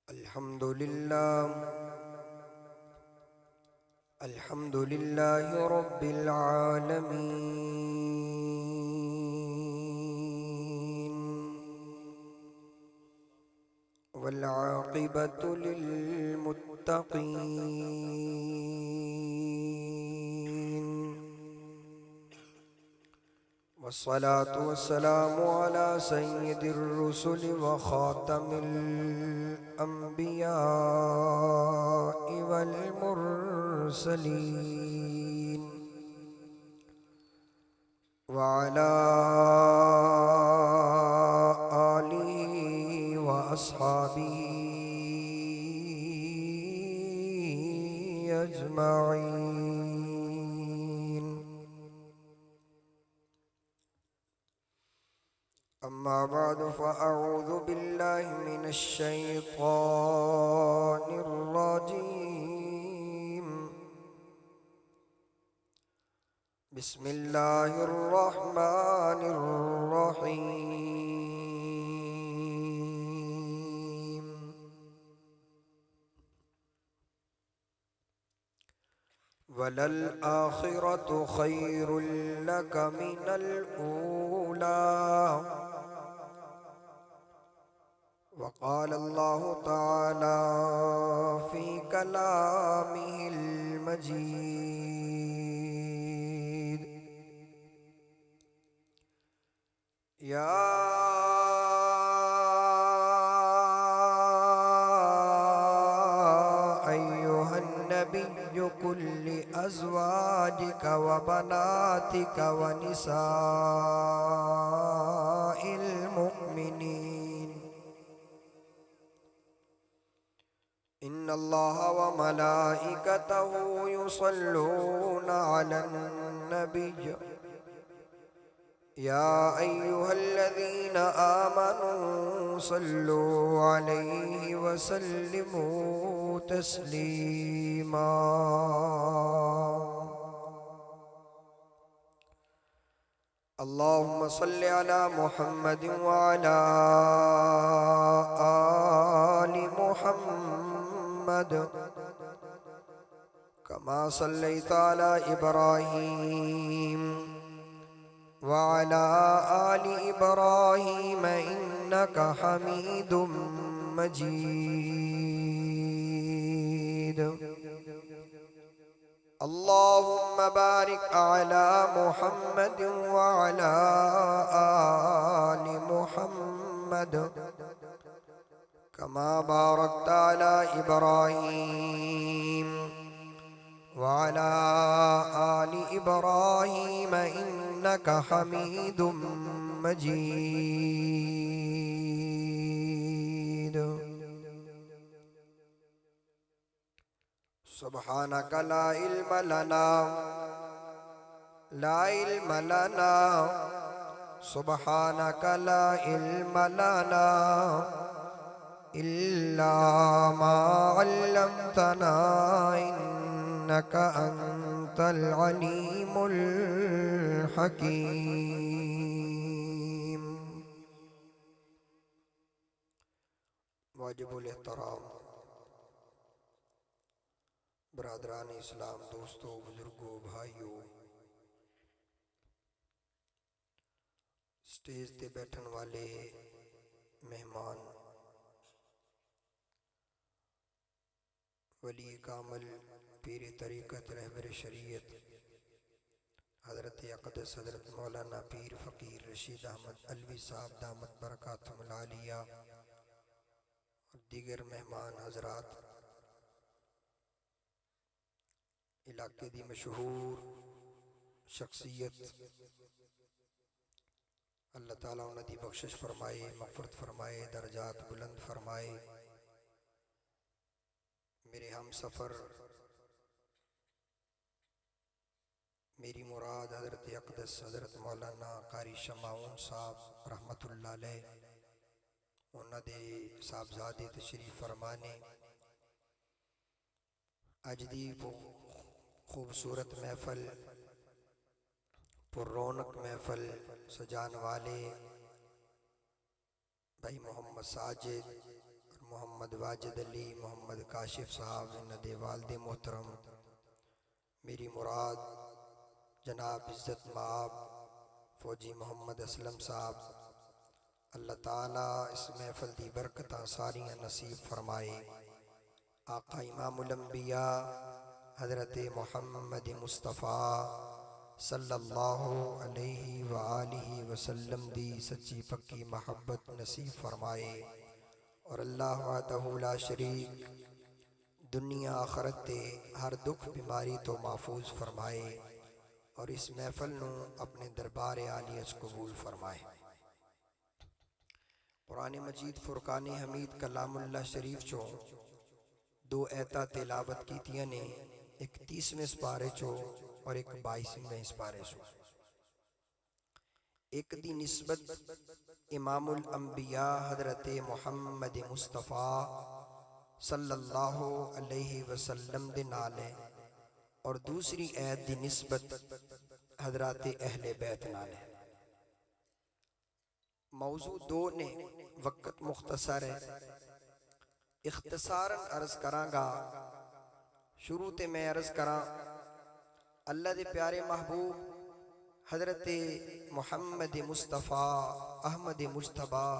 الحمد لله رب العالمين، والعاقبة للمتقين، والصلاة والسلام على سيد الرسل وخاتم الأنبياء والمرسلين، وعلى آله وأصحابه أجمعين. أما بعد، فأعوذ بالله من الشيطان الرجيم. بسم الله الرحمن الرحيم. وَلَلْآخِرَةُ خَيْرٌ لَكَ مِنَ الْأُولَى. وقال الله تعالى في كلامه المجيد: يا أيها النبي قل لأزواجك وبناتك ونساء المؤمنين إن الله وملائكته يصلون على النبي يا أيها الذين آمنوا صلوا عليه وسلموا تسليما. اللهم صل على محمد وعلى آل محمد كما صليت على إبراهيم وعلى آل إبراهيم إنك حميد مجيد. اللهم بارك على محمد وعلى آل محمد كما باركت على إبراهيم وعلى آل إبراهيم إنك حميد مجيد. سبحانك لا علم لنا سبحانك لا علم لنا إلا ما علمتنا إنك أنت العليم الحكيم. واجب الاحترام برادران اسلام، دوستو، بزرگوں، بھائیوں، سٹیج تے بیٹھن والے مہمان، ولی کامل، پیر طریقت، رہبر شریعت حضرت اقدس حضرت مولانا پیر فقیر رشید احمد علوی صاحب دامت برکاتہم العالیہ، اور دیگر مہمان حضرات، علاقے دی مشہور شخصیت، اللہ تعالیٰ انہاں دی بخشش فرمائے، مغفرت فرمائے، درجات بلند فرمائے. میرے ہم سفر، میری مراد حضرت اقدس حضرت مولانا قاری شمعون صاحب رحمت اللہ علیہ، انہاں دے صاحبزادے تشریف فرمانے. اج دی خوبصورت محفل، پر رونق محفل سجان والے بھائی محمد ساجد اور محمد واجد علی محمد کاشف صاحب ند والد محترم میری مراد جناب عزت مآب فوجی محمد اسلم صاحب، اللہ تعالیٰ اس محفل دی برکتاں ساریاں نصیب فرمائے۔ آقا امام الانبیاء حضرت محمد مصطفیٰ صلی اللہ علیہ وآلہ وسلم دی سچی پکی محبت نصیب فرمائے، اور اللہ وحدہ لا شریک دنیا آخرت تے ہر دکھ بیماری تو محفوظ فرمائے، اور اس محفل نو اپنے دربار عالی اچ قبول فرمائے۔ قرآن مجید فرقان حمید کلام اللہ شریف چوں دو ایتہ تلاوت کیتیاں نے، ایک 30ویں سپارے چوں اور ایک 22ویں سپارے چوں۔ ایک دی نسبت امام الانبیاء حضرت محمد مصطفیٰ صلی اللہ علیہ وسلم دے نال ہے، اور دوسری ایت دی نسبت حضرات اہل بیت نال ہے۔ موضوع دو نے، وقت مختصر ہے، اختصاراً عرض کراں گا۔ شروع تے میں عرض کراں، اللہ دے پیارے محبوب حضرت محمد مصطفیٰ احمد مجتبیٰ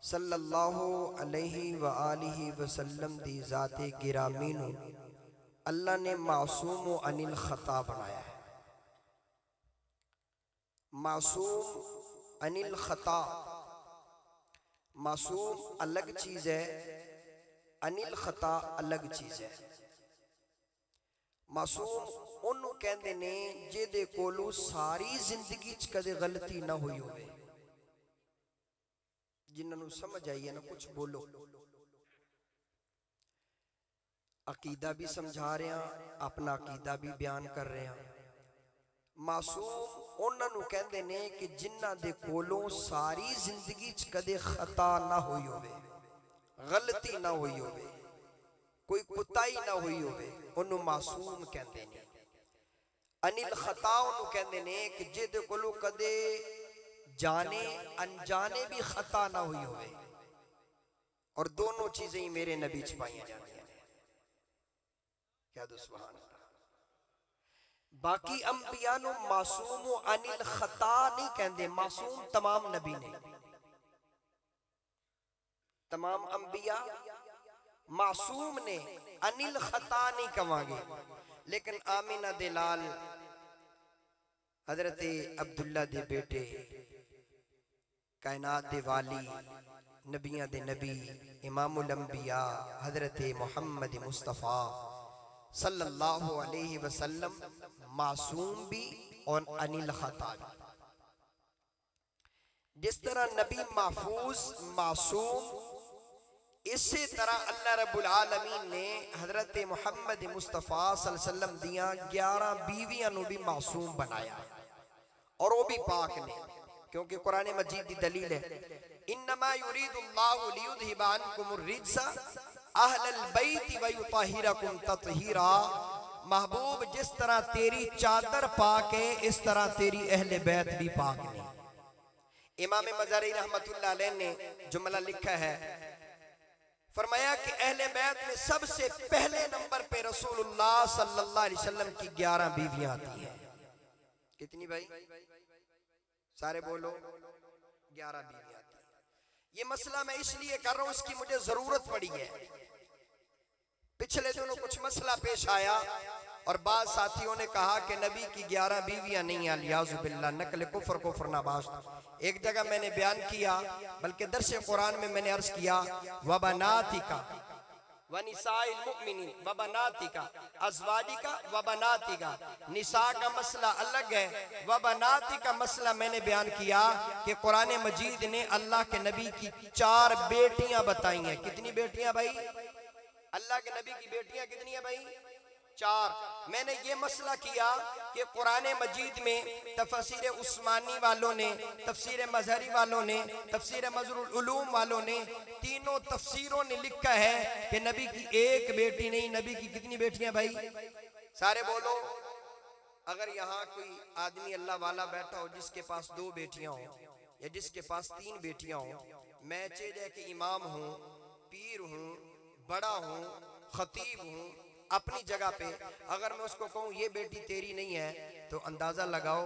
صلی اللہ علیہ وآلہ وسلم دی ذات گرامی نو اللہ نے معصوم و عن الخطا بنایا ہے۔ معصوم عن الخطا، معصوم الگ چیز ہے، عن الخطا الگ چیز ہے۔ معصوم انہوں کہندے نے جے کولو ساری زندگی چ کدے غلطی نہ ہوئی ہوئے۔ جنہوں سمجھ آئی ہے نا کچھ بولو۔ عقیدہ بھی سمجھا رہے ہیں، اپنا عقیدہ بھی بیان کر رہے ہیں۔ معصوم انہوں کہندے نے کہ جنہ دے کولوں ساری زندگی چ کدے خطا نہ ہوئی ہوئے، غلطی نہ ہوئی ہوئے، کوئی کتائی نہ ہوئی ہوئے، انہوں معصوم کہندے نے۔ ان الخطا انہوں کہندے نے کہ جے دے کولوں کدے جانے انجانے بھی خطا نہ ہوئی ہوئے، اور دونوں چیزیں ہی میرے نبی چھپائیں جاتی ہیں۔ کیا دو سبحان اللہ۔ باقی انبیاء نو معصوم و عن الخطا نہیں کہندے، معصوم تمام نبی نے، تمام انبیاء معصوم نے، عن الخطا نہیں کہواں گے۔ لیکن آمینہ دلال حضرت عبداللہ دے بیٹے، کائنات دے والی، نبیاں دے نبی، امام الانبیاء حضرت محمد مصطفیٰ صلی اللہ علیہ وسلم معصوم بھی اور عن الخطا بھی۔ جس طرح نبی محفوظ معصوم، اسی طرح اللہ رب العالمین نے حضرت محمد مصطفیٰ صلی اللہ علیہ وسلم دیاں 11 بیویاں نو بھی معصوم بنایا، اور وہ بھی پاک نے، کیونکہ قرآن مجید دی دلیل ہے، انما یرید اللہ لیذھب عنکم الرجس اہل البیت ویطہرکم تطہیرا۔ محبوب جس طرح تیری چادر پاک ہے، اس طرح تیری اہل بیت بھی پاک نے۔ امام مزاری رحمت اللہ علیہ نے جملہ لکھا ہے، فرمایا کہ اہل بیت میں سب سے پہلے نمبر پہ رسول اللہ صلی اللہ علیہ وسلم کی 11 بیویاں آتی ہیں۔ کتنی بھائی؟ سارے بولو، 11 بیویاں آتی ہیں۔ یہ مسئلہ میں اس لیے کر رہا ہوں، اس کی مجھے ضرورت پڑی ہے۔ پچھلے دنوں کچھ مسئلہ پیش آیا، اور بعض ساتھیوں نے کہا کہ نبی کی 11 بیویاں نہیں ہیں، لیاذ باللہ، نقل کفر نباشت۔ ایک جگہ میں نے بیان کیا، بلکہ درس قرآن میں نے عرض کیا، وَبَنَاتِكَ وَنِسَاءِ الْمُؤْمِنِينَ وَبَنَاتِكَ أَزْوَاجِكَ وَبَنَاتِكَ۔ نساء کا مسئلہ الگ ہے، وَبَنَاتِكَ کا مسئلہ میں نے بیان کیا کہ قرآن مجید نے اللہ کے نبی کی 4 بیٹیاں بتائی ہیں۔ کتنی بیٹیاں بھائی؟ اللہ کے نبی کی بیٹیاں کتنی ہیں بھائی؟ 4۔ میں نے یہ مسئلہ کیا کہ قرآن مجید میں تفسیر عثمانی والوں نے، تفسیر مظہری والوں نے، تفسیر مظہر العلوم والوں نے، تینوں تفسیروں نے لکھا ہے کہ نبی کی ایک بیٹی نہیں، نبی کی کتنی بیٹیاں بھائی؟ سارے بولو۔ اگر یہاں کوئی آدمی اللہ والا بیٹھا ہو جس کے پاس 2 بیٹیاں ہوں، یا جس کے پاس 3 بیٹیاں ہوں، میں چاہے کہ امام ہوں، پیر ہوں، بڑا ہوں، خطیب ہوں، اپنی جگہ پہ اگر میں اس کو کہوں یہ بیٹی تیری نہیں ہے تو اندازہ لگاؤ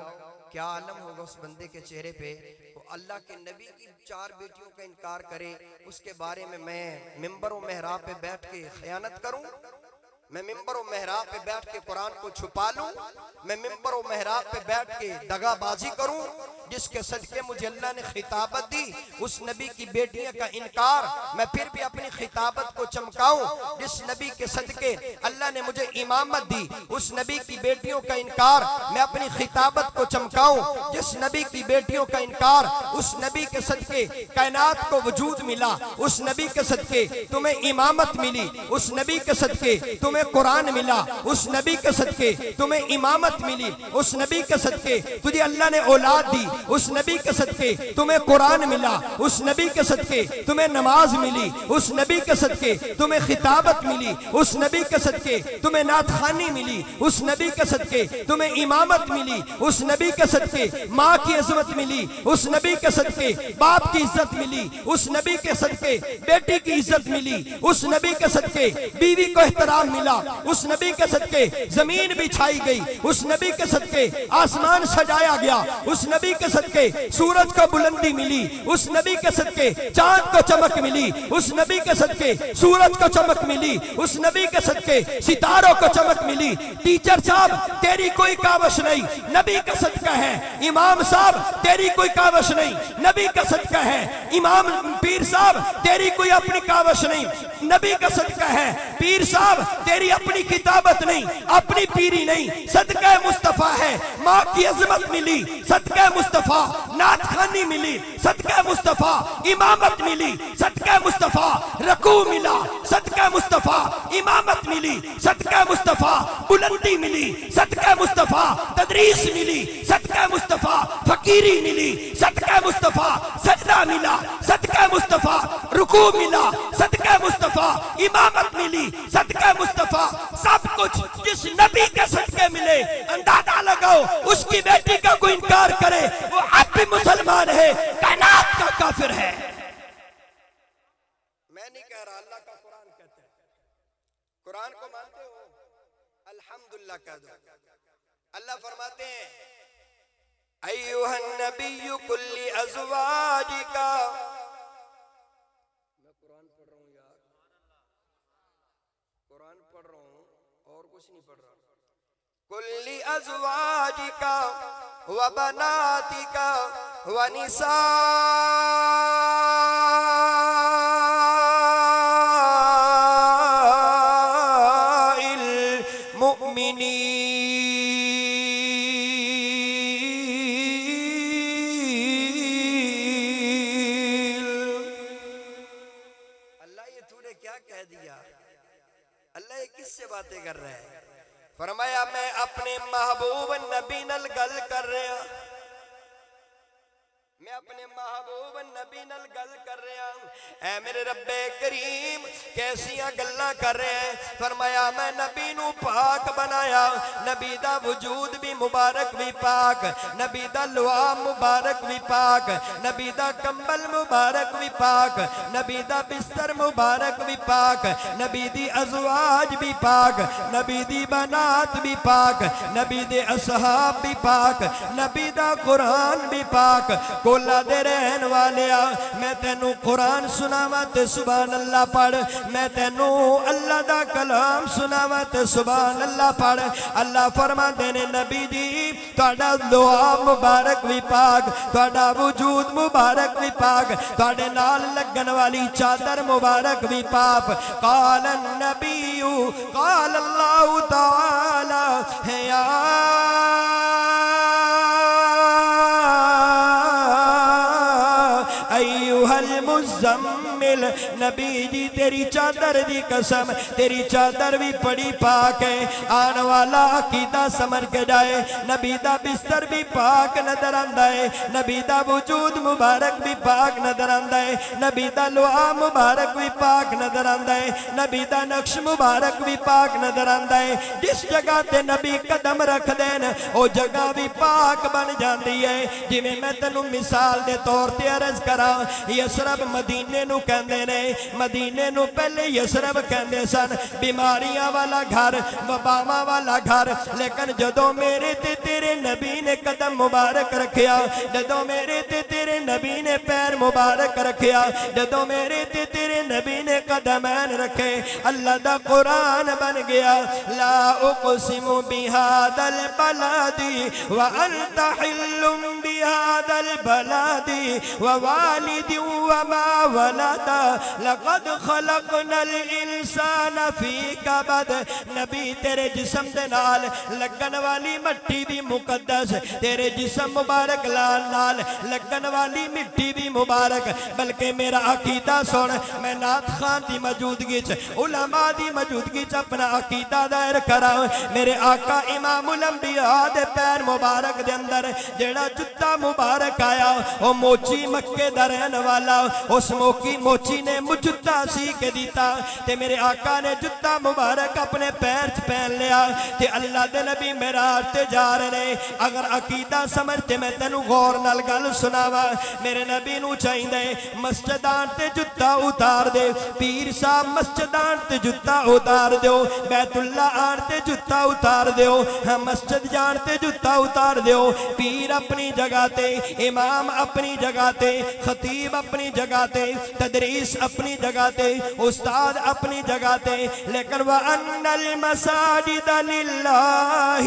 کیا عالم ہوگا اس بندے کے چہرے پہ. وہ اللہ کے نبی کی 4 بیٹیوں کا انکار کرے، اس کے بارے میں ممبر و محراب پہ بیٹھ کے خیانت کروں؟ میں ممبر و محراب پہ بیٹھ کے قرآن کو چھپا لوں؟ میں ممبر و محراب پہ بیٹھ کے دغا بازی کروں؟ جس کے صدقے مجھے اللہ نے خطابت دی اس نبی کی بیٹیوں کا انکار میں پھر بھی اپنی خطابت کو چمکاؤں؟ جس نبی کے صدقے اللہ نے مجھے امامت دی اس نبی کی بیٹیوں کا انکار میں اپنی خطابت کو چمکاؤں؟ جس نبی کی بیٹیوں کا انکار اس نبی کے صدقے کائنات کو وجود ملا، اس نبی کے صدقے تمہیں امامت ملی، اس نبی کے صدقے تمہیں قرآن ملا، اس نبی کے صدقے تمہیں امامت ملی، اس نبی کے صدقے تجھے اللہ نے اولاد دی، اس نبی کے صدقے تمہیں قرآن ملا، اس نبی کے صدقے تمہیں نماز ملی، اس نبی کے صدقے تمہیں خطابت ملی، اس نبی کے صدقے تمہیں نعت خوانی ملی، اس نبی کے صدقے تمہیں امامت ملی، اس نبی کے صدقے ماں کی عظمت ملی، اس نبی کے صدقے باپ کی عزت ملی، اس نبی کے صدقے بیٹی کی عزت ملی، اس نبی کے صدقے بیوی کو احترام ملا، اس نبی کے صدقے زمین بچھائی گئی، اس نبی کے صدقے آسمان سجایا گیا، اس نبی کے صدقے سورج کو بلندی ملی، اس نبی کے صدقے چاند کو چمک ملی، اس نبی کے صدقے سورج کو چمک ملی، اس نبی کے صدقے ستاروں کو چمک ملی. ٹیچر صاحب تیری کوئی کاوش نہیں، نبی کا صدقہ ہے. امام صاحب تیری کوئی کاوش نہیں، نبی کا صدقہ ہے. امام پیر صاحب تیری کوئی اپنی کاوش نہیں، نبی کا صدقہ ہے. پیر صاحب تیری اپنی کتابت نہیں، اپنی پیری نہیں، صدقہ مصطفیٰ ہے. ماں کی عظمت ملی، صدقہ مصطفیٰ. نعت خوانی ملی، صدقہ مصطفیٰ. امامت ملی، صدقہ مصطفیٰ. رکوع ملا، صدقہ مصطفیٰ. امامت ملی، صدقہ مصطفیٰ. بلندی ملی، صدقہ مصطفیٰ. تدریس ملی، صدقہ مصطفیٰ. فقیری ملی، صدقہ مصطفیٰ. سجدہ ملا، صدقہ مصطفیٰ. رکوع ملا، صدقہ مصطفیٰ. امامت ملی، صدقہ مصطفیٰ. سب کچھ جس نبی کے صدقے ملے. اندازہ لگاؤ اس کی بیٹی کا کوئی انکار کرے وہ اب بھی مسلمان ہے، کائنات کا کافر ہے. میں نہیں کہہ رہا، اللہ کا قرآن کہتا ہے. قرآن کو مانتے ہو؟ الحمدللہ کہہ دو. اللہ فرماتے ہیں ایوہ النبی کل ازواجکا. میں قرآن پڑھ رہا ہوں یار، قرآن پڑھ رہا ہوں اور کچھ نہیں پڑھ رہا. کل ازواجکا وبناتکا ونساء المؤمنین. اللہ یہ تو نے کیا کہہ دیا؟ اللہ یہ کس سے باتیں کر رہے ہیں؟ فرمایا میں اپنے محبوب نبی نال گل کر رہا، میں اپنے محبوب نبی نال گل کر رہا. اے میرے رب کریم کیسیاں گلاں کر رہے ہیں؟ فرمایا میں نبی نو پاک بنایا، نبی دا وجود بھی مبارک بھی پاک، نبی دا لوام مبارک بھی پاک، نبی دا کمبل مبارک بھی پاک، نبی دا بستر مبارک بھی پاک، نبی دی ازواج بھی پاک، نبی دی بنات بھی پاک، نبی دے اصحاب بھی پاک، نبی دا قرآن بھی پاک. کولا دے رہن والیا میں تینوں قرآن سناواں تے سبحان اللہ پڑھ، میں تینوں اللہ دا کلام سناواں تے سبحان اللہ پڑھ. اللہ فرماندے نے نبی جی تہاڈا دعا مبارک بھی پاک، تہاڈا وجود مبارک بھی پاک، تہاڈے نال لگن والی چادر مبارک بھی پاک. قال النبی قال اللہ تعالی ہے یا ایوہ المزمل. نبی جی تیری چادر دی قسم تیری چادر بھی بڑی پاک ہے. آن والا عقیدہ سمجھ کے جائے، نبی دا بستر بھی پاک نظر آندا ہے، نبی دا وجود مبارک بھی پاک نظر آندا ہے، نبی دا لوہا مبارک بھی پاک نظر آندا ہے، نبی دا نقش مبارک بھی پاک نظر آندا ہے. جس جگہ تے نبی قدم رکھ دین او جگہ بھی پاک بن جاندی ہے. جویں میں تینوں مثال دے طور تے عرض کراں یسرب مدینے نو کہندے نے مدینے نو پہلے یسرب کہندے سن بیماریاں والا گھر وباواں والا گھر لیکن جدوں میرے تے تیرے نبی نے قدم مبارک رکھیا جدوں میرے تے تیرے نبی نے پیر مبارک رکھیا جدوں میرے تے تیرے نبی نے قدمین رکھے اللہ دا قرآن بن گیا لا اقسم بهذا البلد وانت حل بهذا البلد ووالد وما ولد لقد خلقنا الانسان في كبد نبی تیرے جسم دے نال لگن والی مٹی بھی مقدس تیرے جسم مبارک نال لگن والی مٹی بھی مبارک بلکہ میرا عقیدہ سن میں نعت خان دی موجودگی علماء دی موجودگی اپنا عقیدہ دائر کرا میرے آقا امام الانبیاء دے پیر مبارک دے اندر جیڑا جتا مبارک آیا وہ موچی مکے درین والا اس موچی نے مجتا سی کے دیتا تے میرے آقا نے جتا مبارک اپنے پیر پہن لیا تے اللہ دے نبی میراج تے جا رہے اگر عقیدہ سمجھتے میں تینو غور نال گل سناوا میرے نبی نو چاہیندے مسجدان تے جتا اتار دے پیر صاحب مسجدان تے جتا اتار دیو بیت اللہ آن تے جتا اتار دیو مسجد جان تے جتا اتار دیو پیر اپنی جگہ تے امام اپنی جگہ تے خطیب اپنی جگہ تے تدریس اپنی جگہ تے استاد اپنی جگہ تے لیکن وَأَنَّ الْمَسَاجِدَ لِلَّهِ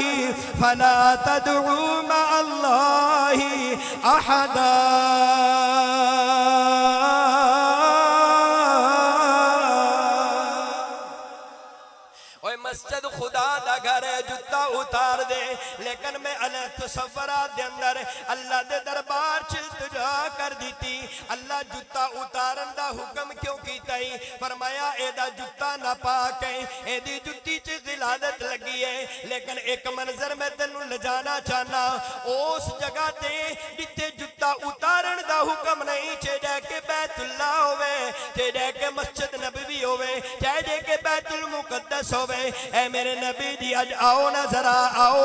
فَلَا تَدْعُوا مَعَ اللَّهِ أَحَدًا مسجد خدا دا گھر ہے جتا اتار دے لیکن میں علیہ تصورات دے اندر اللہ دے دربار چلتجا کر دیتی اللہ جتا اتارن دا حکم کیوں کیتا ہی فرمایا اے دا جتا نہ پاک ہے اے دی جتی چی غلادت لگی ہے لیکن ایک منظر میں تنو لجانا چاہنا اس جگہ تے جتے جتا اتارن دا حکم نہیں چھے جائے کہ بیت اللہ ہوئے چھے جائے کہ مسجد نبوی ہوئے چھے جائے کہ بیت المقدس ہوئے اے میرے نبی دی اج آؤ نا ذرا آؤ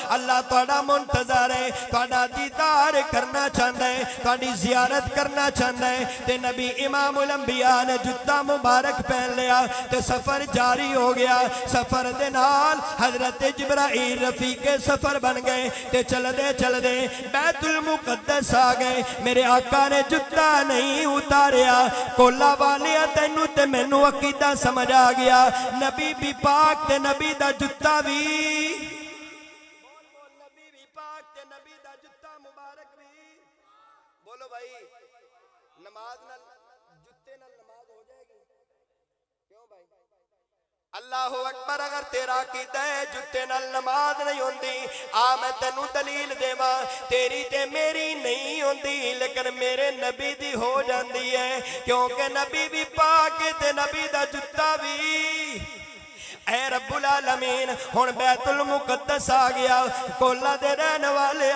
اللہ توڑا منتظر ہے توڑا دیدار کرنا چاہتا ہے توڑی زیارت کرنا چاہتا ہے تے نبی امام الانبیاء نے جتا مبارک پہن لیا تے سفر جاری ہو گیا سفر دے نال حضرت جبرائیل رفیق سفر بن گئے تے چل دے بیت المقدس آ گئے میرے آقا نے جتا نہیں اتاریا کولا والیا تینو تے مینو عقیدہ سمجھ آ گیا نبی بھی پاک تے نبی دا جتا بھی نبی بھی پاک تے نبی دا جتا مبارک بھی بولو بھائی نماز نال جتے نال نماز ہو جائے گی کیوں بھائی اللہ اکبر اگر تیرا عقیدہ ہے جتے نال نماز نہیں ہوندی آ میں تینو دلیل دیواں تیری تے میری نہیں ہوندی لیکن میرے نبی دی ہو جاندی ہے کیونکہ نبی بھی پاک تے نبی دا جتا بھی اے رب العالمین ہون بیت المقدس آ گیا کولا دے رہن والے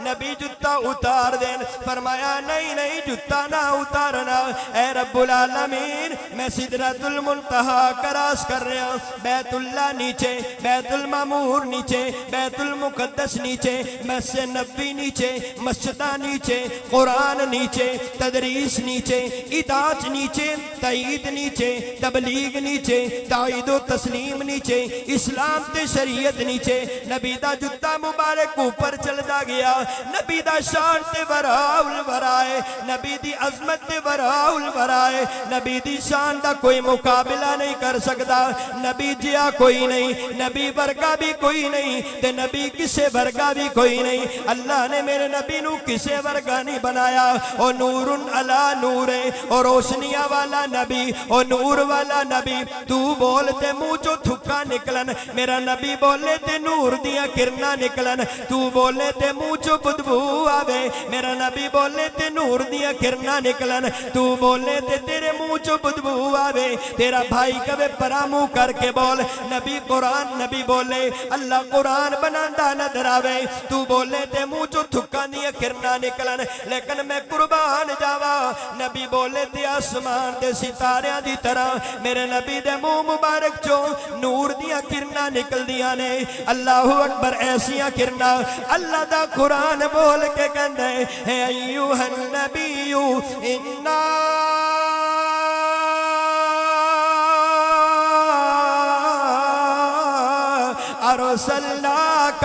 نبی جتا اتار دین فرمایا نہیں جتا نہ اتارنا اے رب العالمین میں سدرۃ المنتہا کراس کر رہا بیت اللہ نیچے بیت المعمور نیچے بیت المقدس نیچے مسجد نبی نیچے مسجدہ نیچے قرآن نیچے تدریس نیچے اطاعت نیچے تائید نیچے تبلیغ نیچے تائید و تسلیم نیچے اسلام تے شریعت نیچے نبی دا جتا مبارک اوپر چل دا گیا نبی دا شان تے وراؤل ورائے نبی دی عظمت تے وراؤل ورائے نبی دی شان دا کوئی مقابلہ نہیں کر سکتا نبی جیا کوئی نہیں نبی ورگا بھی کوئی نہیں تے نبی کسے ورگا بھی کوئی نہیں اللہ نے میرے نبی نو کسے ورگا نہیں بنایا او نورن علا نور ہے او روشنیاں والا نبی او نور والا نبی تو بولتے منہ چو تھکا نکلن میرا نبی بولے تے نور دیا کرنا نکلن تو بولے تے منہ چو بدبو آوے میرا نبی بولے تے نور دیا کرنا نکلن تو بولے تے تیرے منہ چو بدبو آوے تیرا بھائی کبے پرامو کر کے بول نبی قرآن نبی بولے اللہ قرآن بناندہ نظر آوے تو بولے تے منہ چو تھکا دیا کرنا نکلن لیکن میں قربان جاوا نبی بولے تے آسمان دے ستاریاں دی طرح میرے نبی دے منہ مبارک چو نور دیا کرنا نکل دیا نے اللہ اکبر ایسیاں کرنا اللہ دا قرآن بول کے کہندے اے ایوہ النبیو انا ارسلناک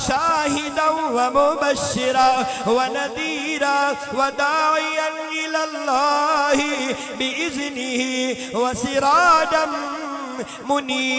شاہدا ومبشرا ونذیرا وداعیا الی اللہ باذنہ وسراجا منیرا۔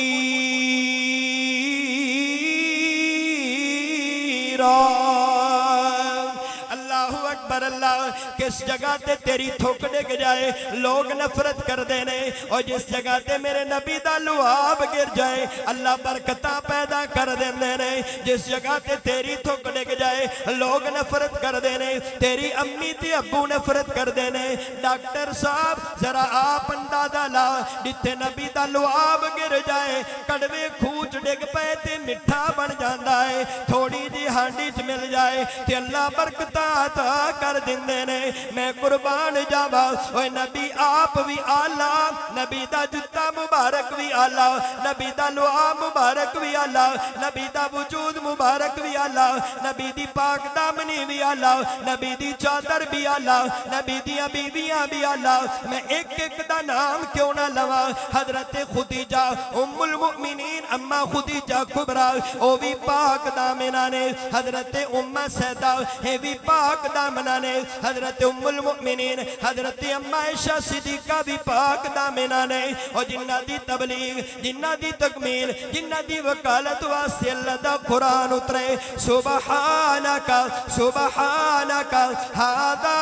اللہ کس جگہ تے تیری تھوک ڈگ جائے لوگ نفرت کر دینے، اور جس جگہ تے میرے نبی دا لعاب گر جائے اللہ برکتاں پیدا کر دینے۔ جس جگہ تے تیری تھوک ڈگ جائے لوگ نفرت کر دینے، تیری امی تے ابو نفرت کر دینے۔ ڈاکٹر صاحب ذرا آپ اندازہ لا، جتھے نبی دا لعاب گر جائے کڑوے کھوچ ڈگ پے تے مٹھا بن جاندا ہے، تھوڑی جی ہانڈی چ مل جائے تے اللہ برکتاں عطا کر دیندے نے۔ میں قربان جاوا اوے نبی آپ بھی آلہ، نبی دا جتا مبارک بھی آلہ، نبی دا لعاب مبارک بھی آلہ، نبی دا وجود مبارک بھی آلہ، نبی دی پاک دامنی بھی آلہ، نبی دی چادر بھی آلہ، نبی دیاں بیویاں بھی آلہ۔ میں ایک ایک دا نام کیوں نہ لوا؟ حضرت خدیجہ ام المؤمنین اما خدیجہ کبریٰ او بھی پاک دامنہ نے، حضرت ام سیدہ ہے بھی پاک دامنہ نے، حضرت ام المؤمنین حضرت اما عائشہ صدیقہ بھی پاک دامنہ نے، اور جنہ دی تبلیغ، جنہ دی تکمیل، جنہ دی وکالت واسطے اللہ دا قرآن اترے۔ سبحانک سبحانک ہذا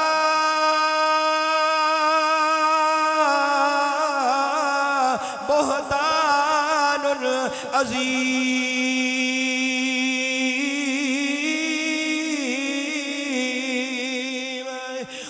بہتان عظیم۔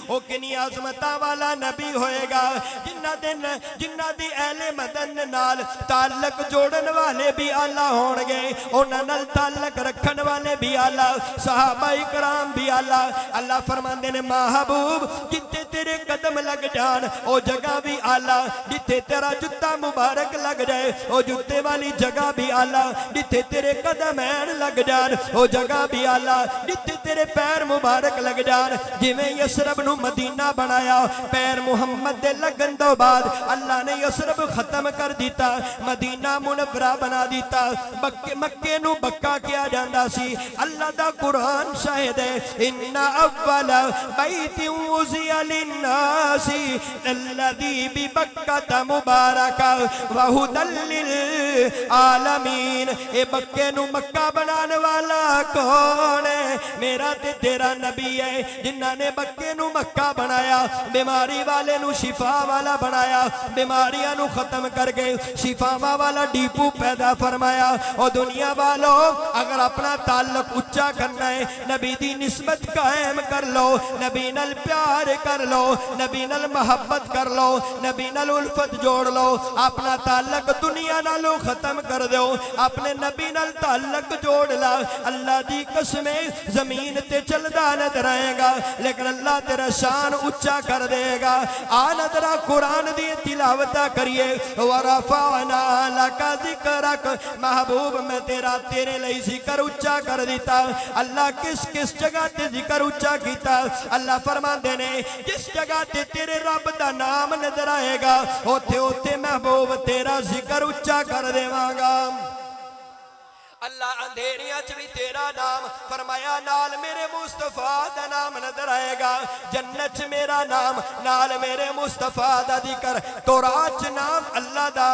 وہ کنی عظمتہ والا نبی ہوئے گا جنہ دی اہل مدن نال تعلق جوڑن والے بھی آلہ ہون گے، انہاں نال تعلق رکھن والے بھی آلہ، صحابہ اکرام بھی آلہ۔ اللہ فرماندے نے محبوب جتے تیرے قدم لگ جان او جگہ بھی آلہ، جتے تیرا جتا مبارک لگ جائے او جتے والی جگہ بھی آلہ، جتے تیرے قدمین لگ جان او جگہ بھی آلہ، جتے تیرے پیر مبارک لگ جان۔ جویں یسرب نو مدینہ بنایا، پیر محمد دے لگن دو بعد اللہ نے یسرب ختم کر دیتا، مدینہ منورہ بنا دیتا، مکے نو بکا کیا جاندہ سی۔ اللہ دا قرآن شاہد ہے، ان اول بیت وضع للناس الذی ببکۃ مبارکہ وہدی للعالمین۔ اے بکے نو مکہ بنانے والا کون ہے؟ میرا تے تیرا نبی ہے، جنہ نے بکے نو مکہ بنایا، بیماری والے نو شفا والا بنایا، بیماریاں نو ختم کر گئے، شفا والا ڈیپو پیدا فرمایا۔ اور دنیا والوں اگر اپنا تعلق اچھا کرنا ہے نبی دی نسبت قائم کر لو، نبی نال پیار کر لو، نبی نال محبت کر لو، نبی نال الفت جوڑ لو، اپنا تعلق دنیا نالو ختم کر دو، اپنے نبی نال تعلق جوڑ لا۔ اللہ دی قسمیں زمین تے چلدا نظر آئے گا لیکن اللہ تیرا شان اچھا کر دے گا۔ آنا تیرا قرآن دی تلاوتہ کریے، ورفعنا لک ذکرک، محبوب میں تیرے لئی ذکر اچھا کر دیتا۔ اللہ کس کس جگہ تے ذکر اچھا کیتا؟ اللہ فرمان دینے جس جگہ تے تیرے رب دا نام نظر آئے گا اوتھے اوتھے محبوب تیرا ذکر اچھا کر دے گا۔ اللہ اندھیریاں چ بھی تیرا نام، فرمایا نال میرے مصطفیٰ دا نام نظر آئے گا، جنت چ میرا نام نال میرے مصطفیٰ دا ذکر، تورات چ نام اللہ دا،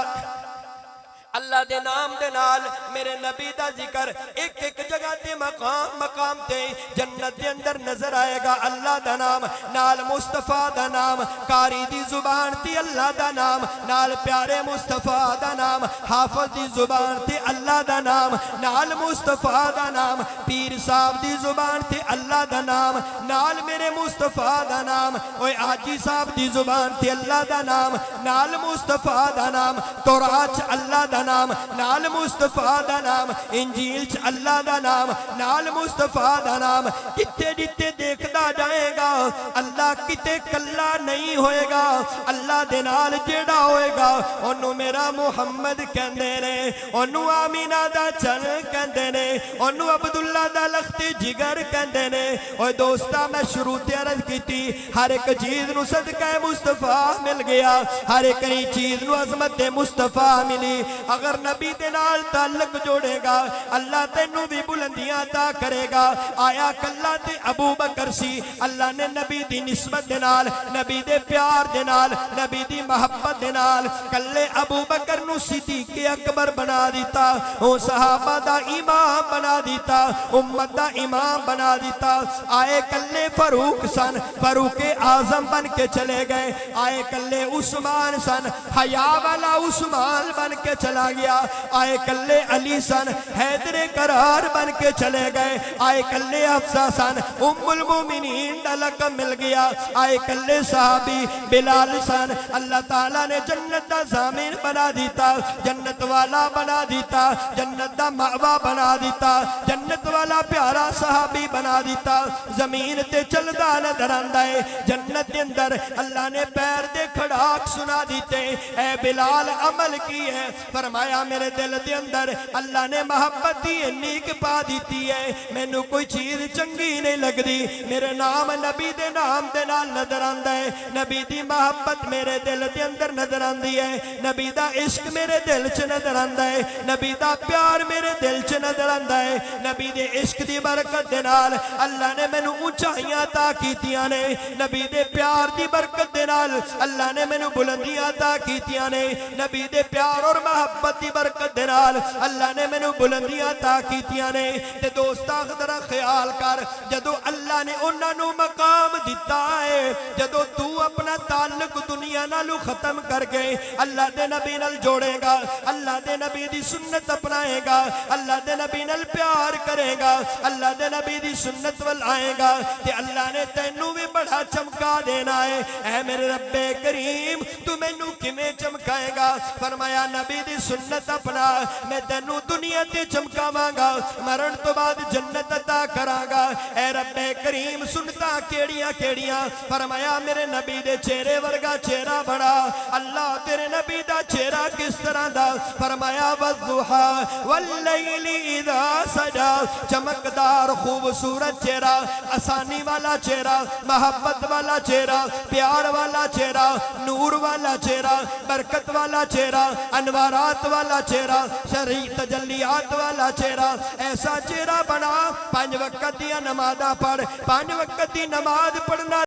اللہ دے نام دے نال میرے نبی دا ذکر، ایک ایک جگہ تے مقام تے جنت دے اندر نظر آئے گا اللہ دا نام نال مصطفیٰ دا نام، قاری دی زبان تے اللہ دا نام نال پیارے مصطفیٰ دا نام، حافظ دی زبان تے اللہ دا نام نال مصطفیٰ دا نام، پیر صاحب دی زبان تے اللہ دا نام نال میرے مصطفیٰ دا نام، اوے حاجی صاحب دی زبان تے اللہ دا نام نال مصطفیٰ دا نام، تورات چ اللہ دا نام نال مصطفیٰ دا نام، انجیل چ اللہ دا نام نال مصطفیٰ دا نام۔ جتے جتے دیکھ دا جڑا جائے گا اللہ کتے کلا نہیں ہوئے گا اللہ دے نال جڑا ہوئے گا انہوں میرا محمد کہندے نے انہوں آمینہ دا چن کہندے نے انہوں عبداللہ دا لخت جگر کہندے نے اوہ دوستا میں شروع عرض کی تھی ہر ایک چیز نو صدقہ مصطفیٰ مل گیا ہر ایک چیز نو عظمت مصطفیٰ ملی اگر نبی دے نال تعلق جوڑے گا اللہ تینوں بھی بلندیاں عطا کرے گا آیا کلا تے ابو بکر سی اللہ نے نبی دی نسبت دے نال نبی دے پیار دے نال نبی دی محبت دے نال کلے ابو بکر نو صدیق اکبر بنا دیتا او صحابہ دا امام بنا دیتا امت دا امام بنا دیتا آئے کلے فاروق سن فاروق اعظم بن کے چلے گئے آئے کلے عثمان سن حیا والا عثمان بن کے چلا گیا آئے کلے علی سن حیدر قرار بن کے چلے گئے آئے کلے حفصہ سن ام المومنین ڈلک مل گیا آئے کلے صحابی بلال سن اللہ تعالیٰ نے جنت دا ضامن بنا دیتا جنت والا بنا دیتا جنت دا مأوہ بنا دیتا جنت والا پیارا صحابی بنا دیتا زمین تے چلدا نظر آندا ہے جنت دے اندر اللہ نے پیر دے کھڑاک سنا دیتے اے بلال عمل کی ہے فرمایا میرے دل دے اندر اللہ نے محبت دی نیک پا دیتی ہے میں نو کوئی چیز چنگی نہیں لگ دی میرے نام نبی دے نام دے نال نظر آندا ہے نبی دی محبت میرے دل دے اندر نظر آندی ہے نبی دا عشق میرے دل چ نظر آندا ہے نبی دا پیار میرے دل چ نظر آندا ہے نبی دے عشق دی برکت دے نال اللہ نے مینوں اونچائیاں عطا کیتیاں نے نبی دے پیار دی برکت دے نال اللہ نے مینوں بلندیاں عطا کیتیاں نے نبی دے پیار اور محبت دی برکت دے نال اللہ نے مینوں بلندیاں عطا کیتیاں نے تے دوستا ذرا خیال کر جدوں اللہ نے انہاں نوں مقام دتا ہے جدوں تو اپنا تعلق دنیا نالو ختم کر کے اللہ دے نبی نال جوڑے گا اللہ دے نبی دی سنت اپنائے گا اللہ دے نبی نال پیار کرے گا اللہ دے نبی دی سنت وال آئے گا تے اللہ نے تینوں بھی بڑا چمکا دینا ہے اے میرے رب کریم تو مینوں کیویں چمکائے گا فرمایا نبی دی سنت اپنا میں تینوں دنیا تے چمکاواں گا مرن تو بعد جنت عطا کراں گا اے رب کریم سنتا کیڑیاں کیڑیاں فرمایا میرے نبی دے چہرے ورگا چہرہ بڑا اللہ تیرے نبی دا چہرہ کس طرح دا فرمایا والضحى واللیل اذا سجا چمکدار خوبصورت چہرہ آسانی والا چہرہ محبت والا چہرہ پیار والا چہرہ نور والا چہرہ برکت والا چہرہ انوارات والا چہرہ شرعی تجلیات والا چہرہ ایسا چہرہ بنا 5 وقت دیا نمازہ پڑھ 5 وقت دی نماز پڑھنا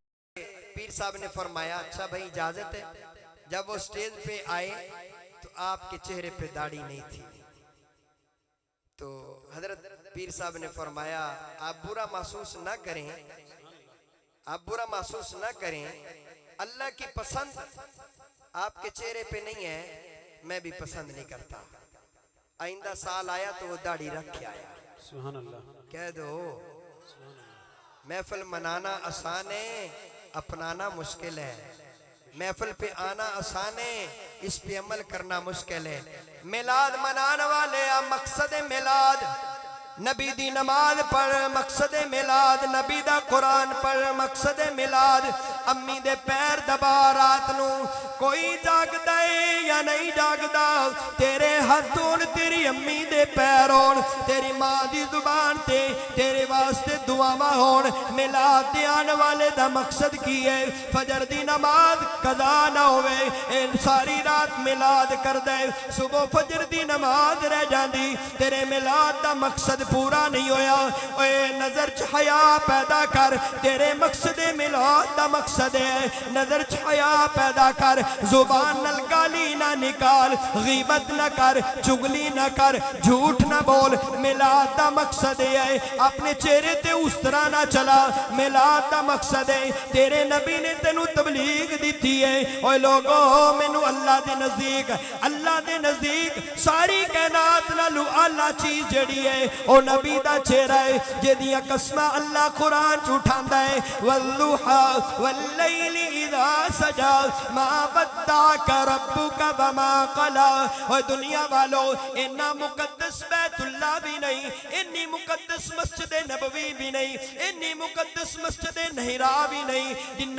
پیر صاحب نے فرمایا اچھا بھائی اجازت ہے جب وہ سٹیج پہ آئے تو آپ کے چہرے پہ داڑھی نہیں تھی تو حضرت پیر صاحب نے فرمایا آپ برا محسوس نہ کریں آپ برا محسوس نہ کریں اللہ کی پسند آپ کے چہرے پہ نہیں ہے میں بھی پسند نہیں کرتا آئندہ سال آیا تو وہ داڑھی رکھ کے آیا سبحان اللہ کہہ دو محفل منانا آسان ہے اپنانا مشکل ہے محفل پہ آنا آسان ہے اس پہ عمل کرنا مشکل ہے میلاد منانے والے مقصد میلاد نبی دی نماز پڑھ مقصد میلاد نبی دا قرآن پڑھ مقصد میلاد امی دے پیر دبا رات نو کوئی جاگ دے یا نہیں جاگ دا تیرے ہاتھوں تیری امی دے پیر ہون تیری ماں دی زبان تے تیرے واسطے دعاواں ہون میلاد دے آنے والے دا مقصد کی ہے فجر دی نماز قضا نہ ہوئے ساری رات میلاد کر دے صبح فجر دی نماز رہ جاندی تیرے میلاد دا مقصد پورا نہیں ہویا اے نظر چ حیا پیدا کر تیرے مقصد میلاد دا مقصد ہے نظر چ حیا پیدا کر زبان نال گالی نہ نکال غیبت نہ کر چگلی نہ کر جھوٹ نہ بول میلاد دا مقصد ہے اپنے چہرے تے اس طرح نہ چلا میلاد دا مقصد ہے تیرے نبی نے تینوں تبلیغ دیتی ہے اوے لوگو مینوں اللہ دے نزدیک ساری کائنات نالوں اعلیٰ چیز جڑی ہے او نبی دا چہرہ ہے جدیاں قسمہ اللہ قرآن چھوٹھاندہ ہے والضحى واللیل اذا سجا ما ودعک ربک وما قلا اور دنیا والو انہا مقدس بیت اللہ بھی نہیں انی مقدس مسجد نبوی بھی نہیں انی مقدس مسجد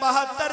72